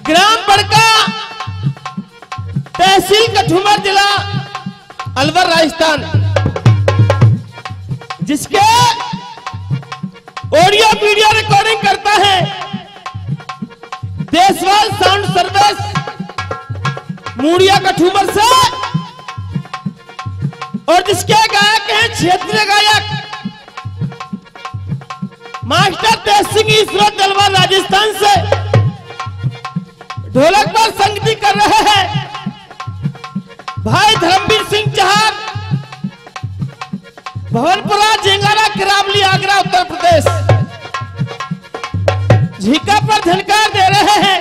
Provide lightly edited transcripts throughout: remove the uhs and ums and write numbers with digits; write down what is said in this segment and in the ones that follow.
ग्राम बड़का, तहसील कठुमर, जिला अलवर, राजस्थान, जिसके ऑडियो वीडियो रिकॉर्डिंग करता है देशवाल साउंड सर्विस, मूड़िया कठुमर से, और जिसके गायक हैं क्षेत्रीय गायक मास्टर तेज सिंह ईश्वर दलवा, राजस्थान से ढोलक पर संगति कर रहे हैं भाई धर्मवीर सिंह चहार, भवनपुरा, जेंगारा, किरावली, आगरा, उत्तर प्रदेश। झीका पर झनकार दे रहे हैं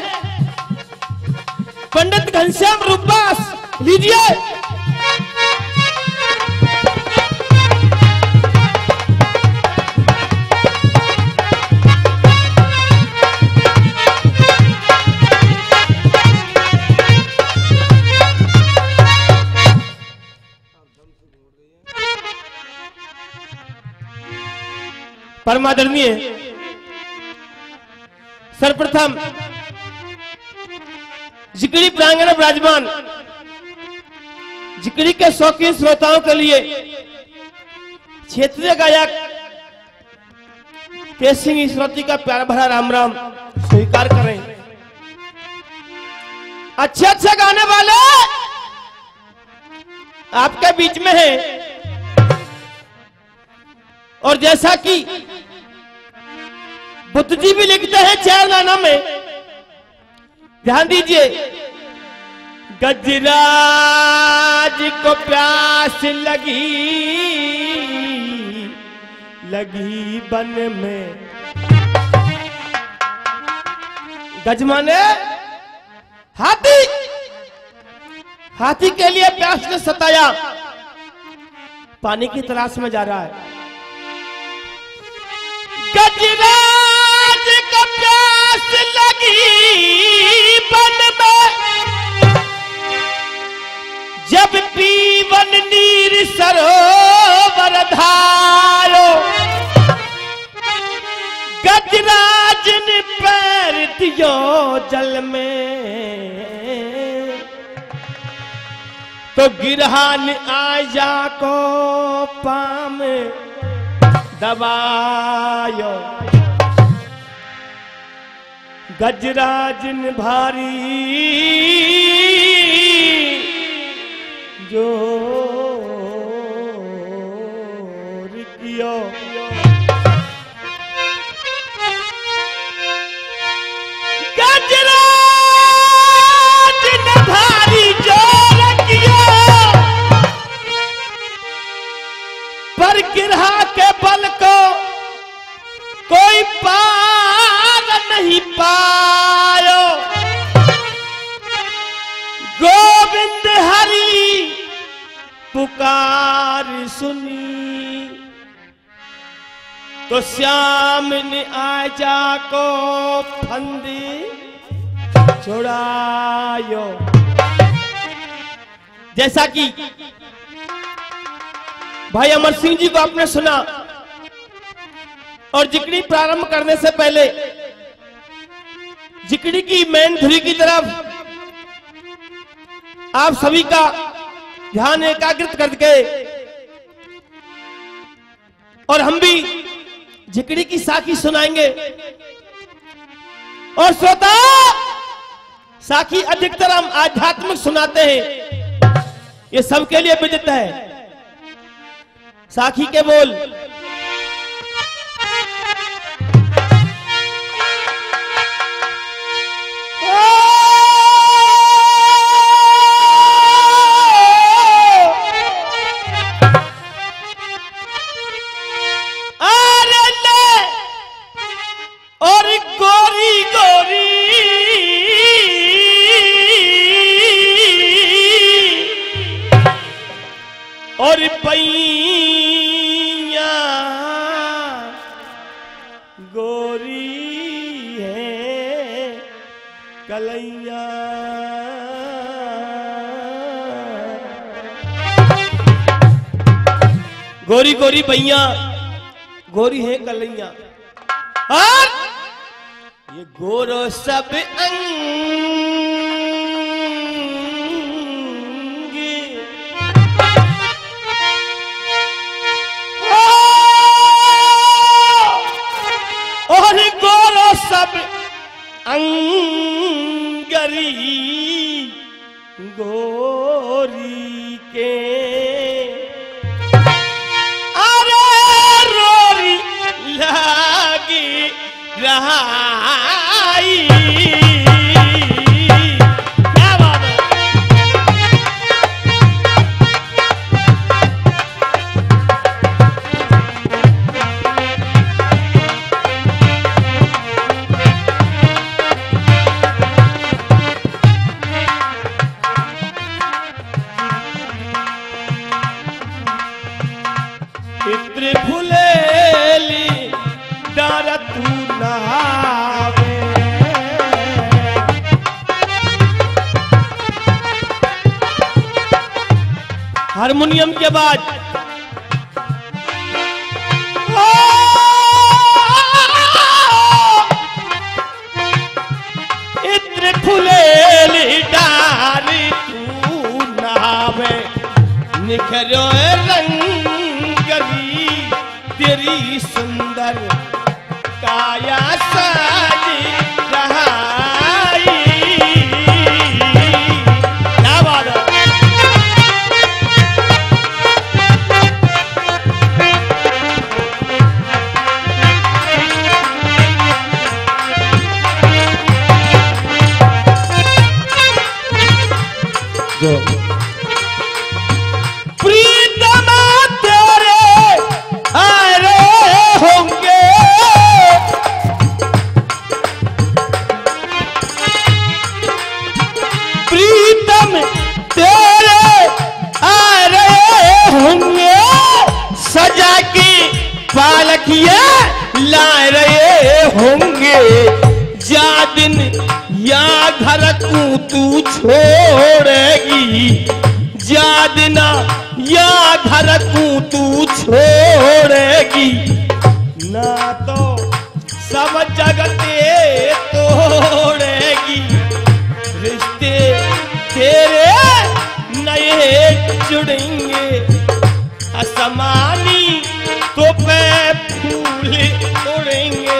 पंडित घनश्याम रूपबास। लीजिए। परमादरणीय सर्वप्रथम जिकड़ी प्रांगण में विराजमान जिकड़ी के शौकीन श्रोताओं के लिए क्षेत्रीय गायक तेज सिंह ईश्वरती का प्यार भरा राम राम स्वीकार करें। अच्छे अच्छे गाने वाले आपके बीच में हैं, और जैसा कि बुद्ध जी भी लिखते हैं 4 लाना में, ध्यान दीजिए। गजराज को प्यास लगी बन में। गज माने हाथी, हाथी के लिए प्यास ने सताया, पानी की तलाश में जा रहा है। गजराज को प्यास लगी बन में, जब पीवन नीर सरोवर धारो, गजराज ने पैर दियो जल में, तो गिरहान आया को पाम दबायो। गजराज ने भारी जोर कियो, गजराज ने भारी जोर कियो, पर गिरहा के बल को कोई पार नहीं पायो। गोविंद हरि पुकार सुनी, तो श्याम ने आजा को फंदी छुड़ायो। जैसा कि भाई अमर सिंह जी को आपने सुना, और जिकड़ी प्रारंभ करने से पहले जिकड़ी की मेन धुरी की तरफ आप सभी का ध्यान एकाग्रित करके, और हम भी जिकड़ी की साखी सुनाएंगे। और श्रोता, साखी अधिकतर हम आध्यात्मिक सुनाते हैं, ये सबके लिए विदित है। साखी के बोल। और गोरी गोरी और पैया गोरी है कलैया। गोरी गोरी पैया गोरी है कलैया। और ये गोरो सब अंग करी गोरी के अरे रोरी लगी रहाई। क्या बात है। इत्र फुलेली डार तू नहावे। हारमोनियम के बाद इत्र फुलेली डार तू नहावे। निखरो रंग तेरी सुंदर काया साजी रहाई। क्या बात है। प्रीतमा तेरे आरे होंगे। प्रीतम तेरे आरे होंगे। सजा की पालकिया ला रहे होंगे। जा दिन या घर तू छोड़ेगी। जा दिन या घर तू छोड़ेगी। ना तो सब जगते तोड़ेगी। रिश्ते तेरे नए जुड़ेंगे। असमानी तो पे फूल उड़ेंगे।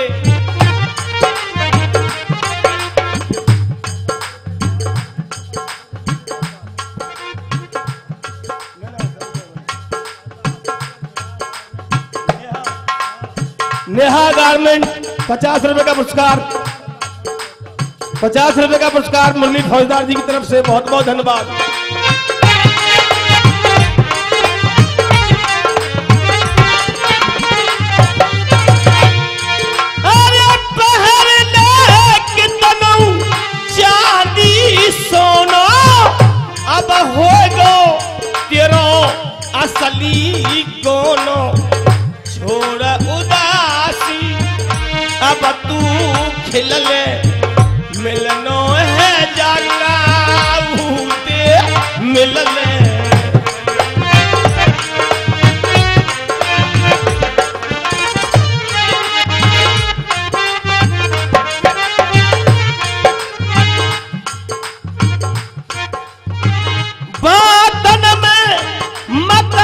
नेहा गारमेंट 50 रुपए का पुरस्कार, 50 रुपए का पुरस्कार मुरली फौजदार जी की तरफ से बहुत बहुत धन्यवाद। अरे पहर ले के तनऊ चांदी सोना। अब हो गो तेरो असली कोनो। छोड़ उदासी अब तू खिलले। मिलनो है जागा भूते मिलले। बातन में मत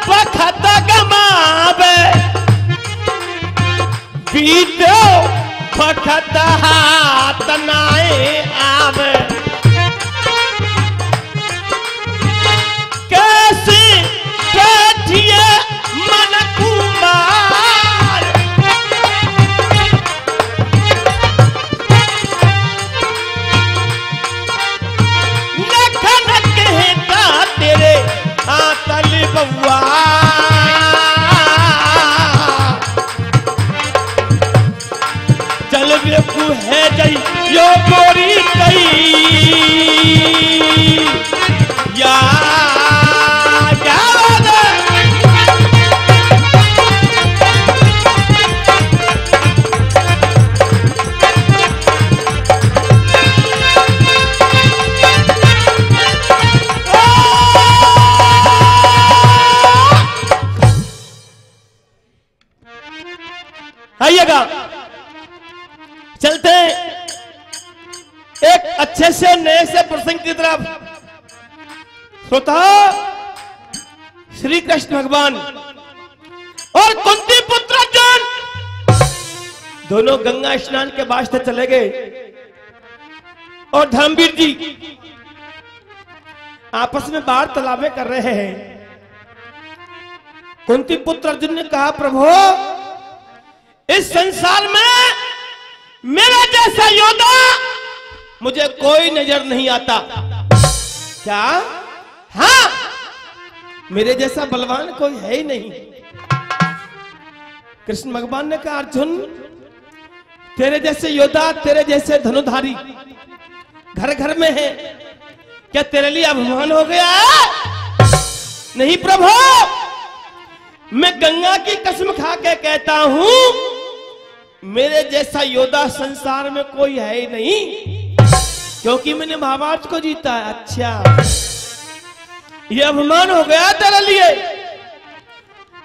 बखत गमावे। बीतो बखत हाथ नाए आवे। कैसे बैठिए मन कुमार। नखन कहता तेरे आतल बउआ। चल बेकू है जई यो गोरी कई या आइएगा। चलते एक अच्छे से नए से प्रसंग की तरफ। स्वतः श्री कृष्ण भगवान और कुंती पुत्र अर्जुन दोनों गंगा स्नान के वास्ते चले गए। और धर्मवीर जी आपस में वार्तालापें कर रहे हैं। कुंती पुत्र अर्जुन ने कहा, प्रभु इस संसार में मेरा जैसा योद्धा मुझे कोई नजर नहीं आता। क्या? हाँ, मेरे जैसा बलवान कोई है ही नहीं। कृष्ण भगवान ने कहा, अर्जुन तेरे जैसे योद्धा, तेरे जैसे धनुधारी घर घर में है, क्या तेरे लिए अभिमान हो गया? नहीं प्रभु, मैं गंगा की कसम खा के कहता हूं, मेरे जैसा योद्धा संसार में कोई है ही नहीं, क्योंकि मैंने महाभारत को जीता है। अच्छा, ये अभिमान हो गया तेरे लिए?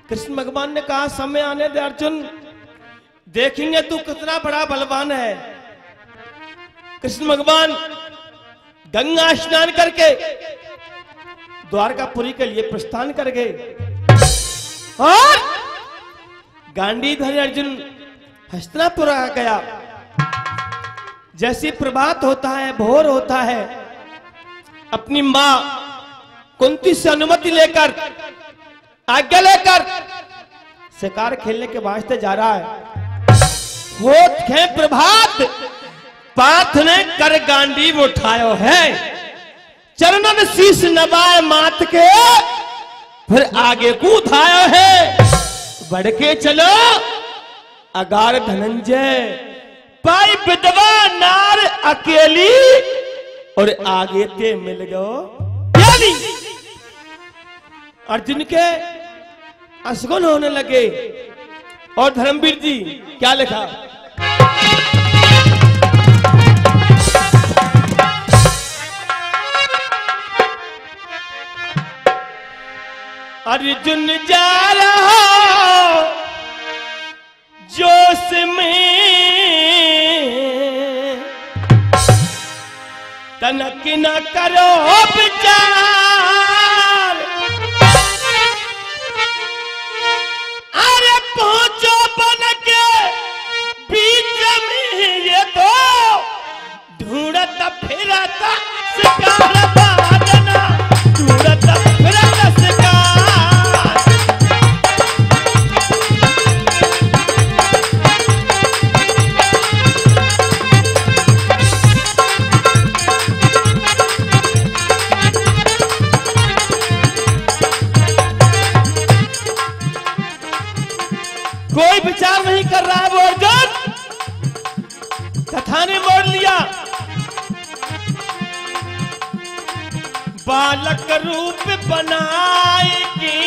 कृष्ण भगवान ने कहा, समय आने दे अर्जुन, देखेंगे तू कितना बड़ा बलवान है। कृष्ण भगवान गंगा स्नान करके द्वारकापुरी के लिए प्रस्थान कर गए और गांडीधर अर्जुन हस्तिनापुर आ गया। जैसी प्रभात होता है, भोर होता है, अपनी मां कुंती से अनुमति लेकर, आज्ञा लेकर शिकार खेलने के वास्ते जा रहा है। होत है प्रभात, पाथ ने कर गांडीव उठायो है, चरणन शीश नवाए मात के, फिर आगे कूदायो है। बढ़ के चलो अगार धनंजय, पाई विधवा नार अकेली, और आगे ते मिल गो प्याली। अर्जुन के असगुन होने लगे। और धर्मवीर जी क्या लिखा? अर्जुन जा रहा जोश में, तनक न करो विचार, अरे पहुंचो बन के बीच में, ये तो ढूंढत फिरता शिकार बादना, ढूंढत फिरता शिकार। कोई विचार नहीं कर रहा है वो अर्जुन, कथा ने मोड़ लिया। बालक रूप बनाएगी,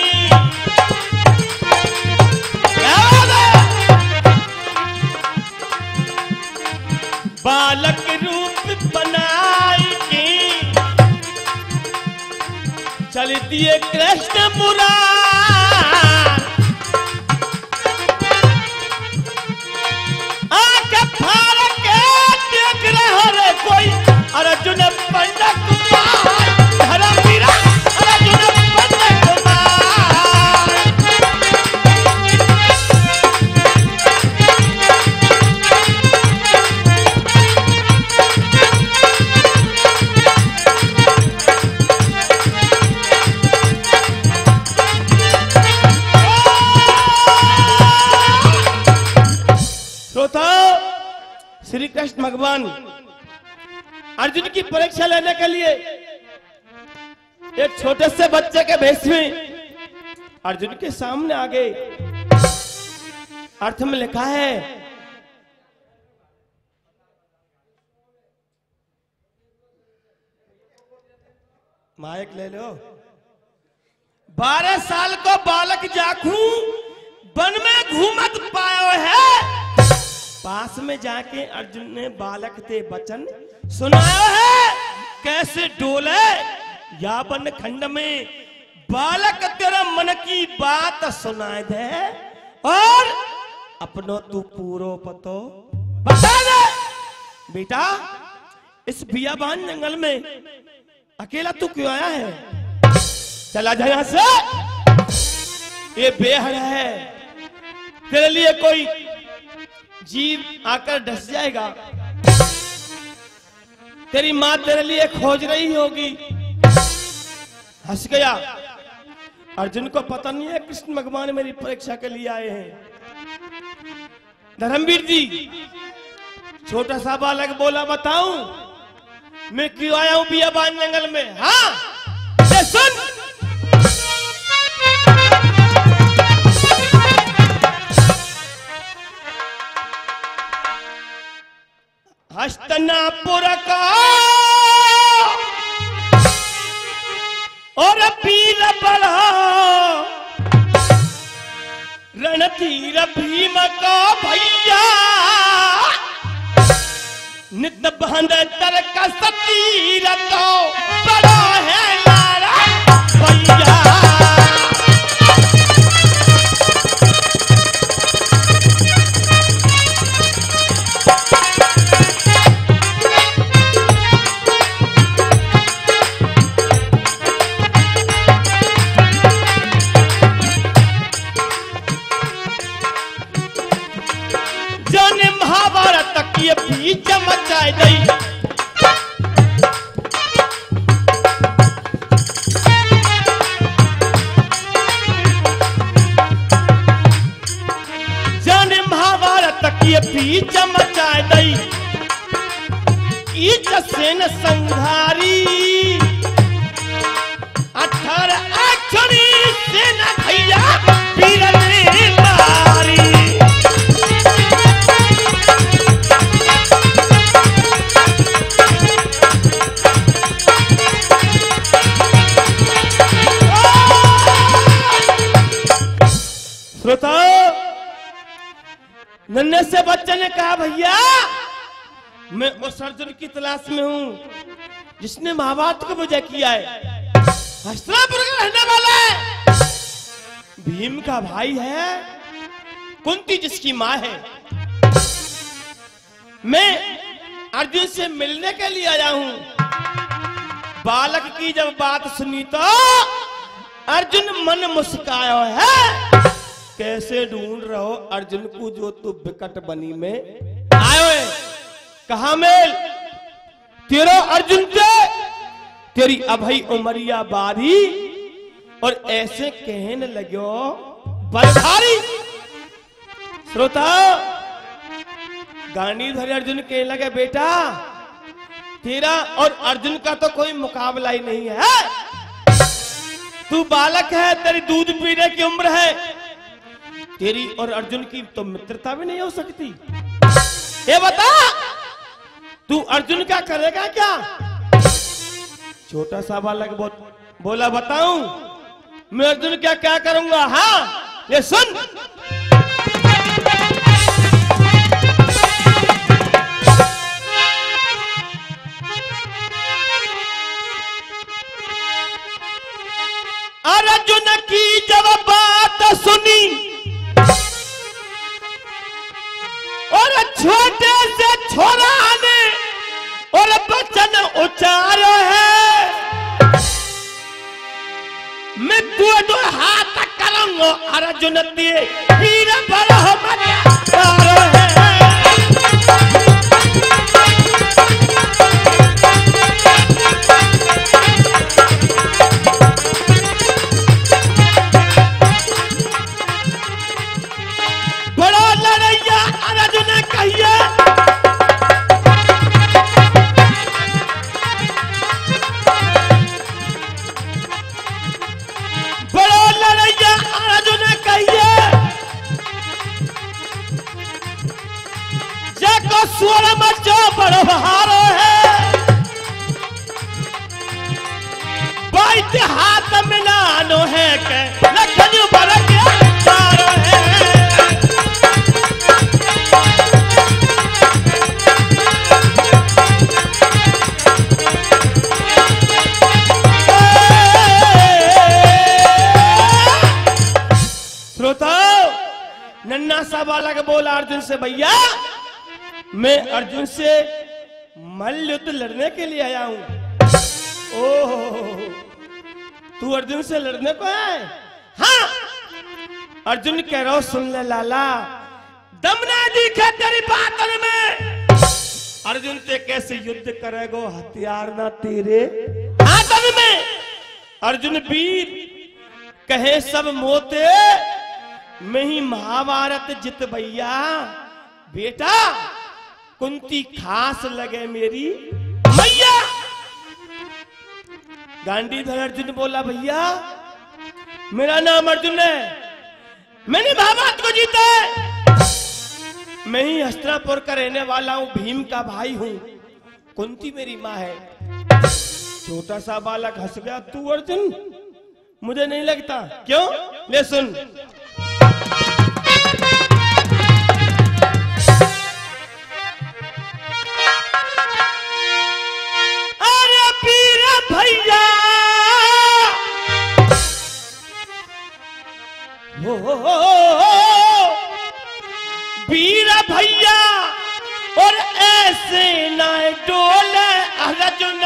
बालक रूप बनाएगी, चल दिए कृष्ण मुरार। अर्जुन पंडित कुमार, धर्मवीर अर्जुन पंडित कुमार। श्रोताओ, श्री कृष्ण भगवान अर्जुन की परीक्षा लेने के लिए एक छोटे से बच्चे के भेष में अर्जुन के सामने आ गए। अर्थ में लिखा है, माइक ले लो। 12 साल को बालक जाखू वन में घूमत पायो है, पास में जाके अर्जुन ने बालक ते वचन सुनाया है। कैसे डोले या वन खंड में बालक तेरा मन की बात सुनाए दे, और अपनो तू पूरो पतो बता दे। बेटा, इस बियाबान जंगल में अकेला तू क्यों आया है? चला जा यहां से, ये बेहद है, तेरे लिए कोई जीव आकर डस जाएगा। तेरी माँ तेरे लिए खोज रही होगी। हंस गया। अर्जुन को पता नहीं है कृष्ण भगवान मेरी परीक्षा के लिए आए हैं। धर्मवीर जी, छोटा सा बालक बोला, बताऊं मैं क्यों आया हूं बियाबान जंगल में? हाँ, ये सुन। हस्तिनापुर का और पीर बड़ा रणधीर भीम का भैया, नित्य बंद तरक सतीर तो बड़ा है लारा भैया। ये बीच मचाए दई, जाने महाभारत की बीच मचाए दई, ईच सेन संघारी 18 अक्षरी सेना भैया वीर नारी। नन्हे से बच्चे ने कहा, भैया मैं उस अर्जुन की तलाश में हूं जिसने महाभारत को विजय किया है, हस्तिनापुर का रहने वाला है, भीम का भाई है, कुंती जिसकी मां है। मैं अर्जुन से मिलने के लिए आया हूं। बालक की जब बात सुनी तो अर्जुन मन मुस्काया है। कैसे ढूंढ रहे हो अर्जुन को जो तू विकट बनी में आयो है? कहा मेल तेरा अर्जुन से, तेरी अभई उमरिया बारी, और ऐसे कहने लगो बलधारी। श्रोता, गांडीधर अर्जुन कहने लगे, बेटा तेरा और अर्जुन का तो कोई मुकाबला ही नहीं है। तू बालक है, तेरी दूध पीने की उम्र है, तेरी और अर्जुन की तो मित्रता भी नहीं हो सकती। ये बता तू अर्जुन क्या करेगा क्या? छोटा सा बालक बोला, बताऊं मैं अर्जुन क्या क्या करूंगा? हाँ, ये सुन। अर्जुन की जब बात सुनी और छोटे से छोरा ने और बचन उच्चारो है, मैं दो हाथ करूंगा अर्जुन दिए वीर बलधारो है। बड़ा लड़ैया अर्जुन कहिए, बड़ा लड़ैया अर्जुन कहिए, जको स्वर मचो बड़हारो है, बाइत हाथ मिलानो है के लखन बर के चारो है। नन्ना सा बालक बोला अर्जुन से, भैया मैं अर्जुन से मल्लयुद्ध लड़ने के लिए आया हूं। ओह, तू अर्जुन से लड़ने को है? हाँ। अर्जुन कह रहा हूं, सुन ले लाला, दम ना दिखे तेरी बातों में, अर्जुन ते कैसे युद्ध करेगो, हथियार ना तेरे हाथन में। अर्जुन वीर कहे सब मोते, मैं ही महाभारत जित भैया। बेटा कुंती खास लगे मेरी भैया। गांडीधर अर्जुन बोला, भैया मेरा नाम अर्जुन है, मैंने महाभारत को जीता है। मैं ही हस्तिनापुर का रहने वाला हूं, भीम का भाई हूं, कुंती मेरी माँ है। छोटा सा बालक हंस गया, तू अर्जुन? मुझे नहीं लगता। क्यों? ले सुन। अरे वीर भैया, वीर भैया, और ऐसे ना डोले अर्जुन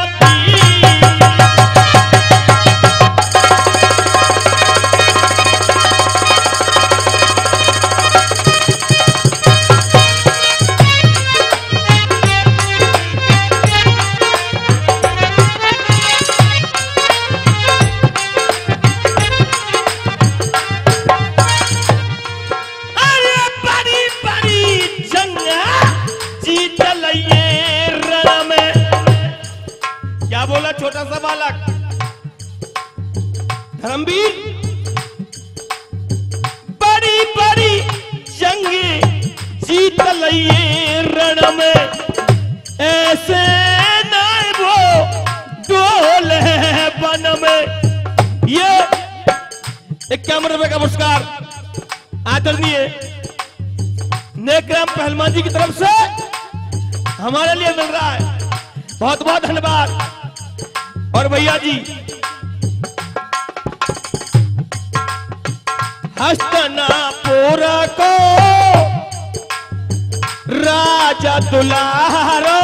बोला छोटा सा बालक। धर्मवीर बड़ी बड़ी जंग जीत लिए रण में, ऐसे ना वो डोले बन में। ये 51 रुपए का पुरस्कार आदरणीय नेकराम पहलवान जी की तरफ से हमारे लिए मिल रहा है। बहुत बहुत धन्यवाद। और भैया जी, हस्तिनापुर को राजा दुलारो,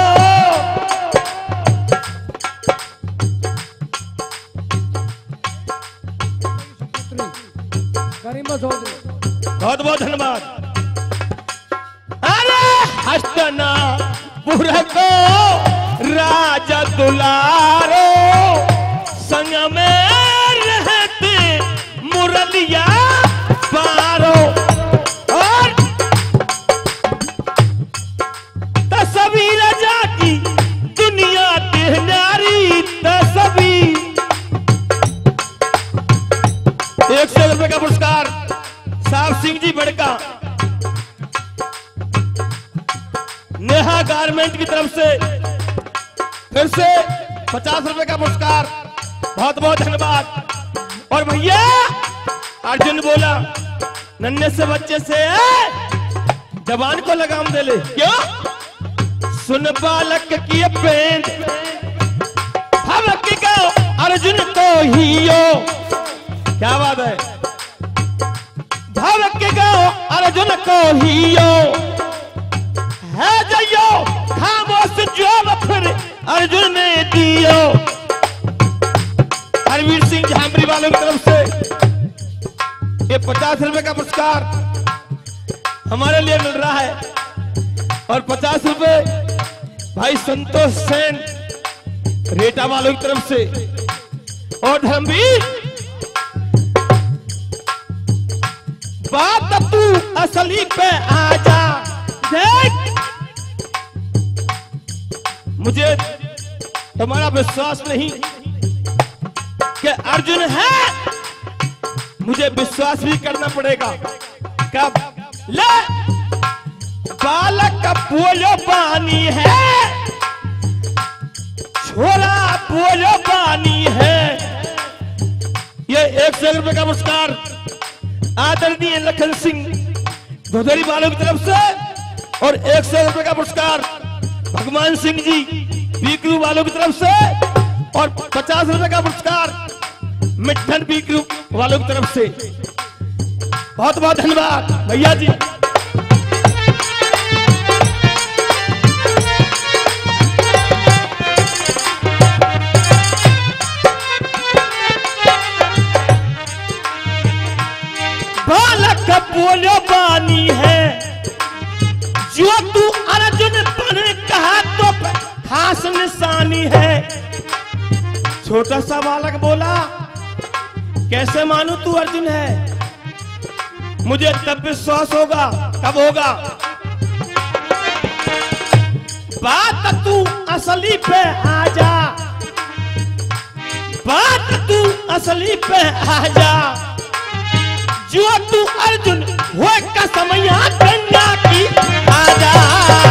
बहुत बहुत धन्यवाद। अरे हस्तिनापुर को राजा दुलारो, संग में रहते मुरलिया पारो। और तस्वीर राजा की दुनिया के नारी तस्वीर। 100 रुपए का पुरस्कार साहब सिंह जी बड़का, नेहा गारमेंट की तरफ से फिर से 50 रुपए का पुरस्कार। बहुत बहुत धन्यवाद। और भैया अर्जुन बोला, नन्हे से बच्चे से जवान को लगाम दे ले। क्यों? सुन बालक की पेंट भवक का अर्जुन तो हियो। क्या बात है? भवक का अर्जुन को हियो है जयो, खामोश जो फिर अर्जुन ने दियो। हरवीर सिंह झांबरी वालों की तरफ से ये 50 रुपए का पुरस्कार हमारे लिए मिल रहा है। और 50 रुपए भाई संतोष सेन रेटा वालों की तरफ से। और धर्मवीर, बात तू असली पे आजा। देख, मुझे तुम्हारा विश्वास नहीं कि अर्जुन है, मुझे विश्वास भी करना पड़ेगा। कब? ले, बालक का बोलो पानी है, छोरा बोलो पानी है। ये 100 रुपए का पुरस्कार आदरणीय लखन सिंह धोधरी वालों की तरफ से। और 100 रुपए का पुरस्कार भगवान सिंह जी बीकरू वालों की तरफ से। और 50 रुपए का पुरस्कार मिठन बीकरू वालों की तरफ से। बहुत बहुत धन्यवाद भैया जी। बालक बोलो बानी है, जो तू अर्जुन बन कहा तो बनी है। छोटा सा बालक बोला, कैसे मानू तू अर्जुन है? मुझे तब विश्वास होगा, कब होगा? बात तू असली पे आ जा, बात तू असली पे आ जा। जो तू अर्जुन हो कसमैया गंगा की आ जा।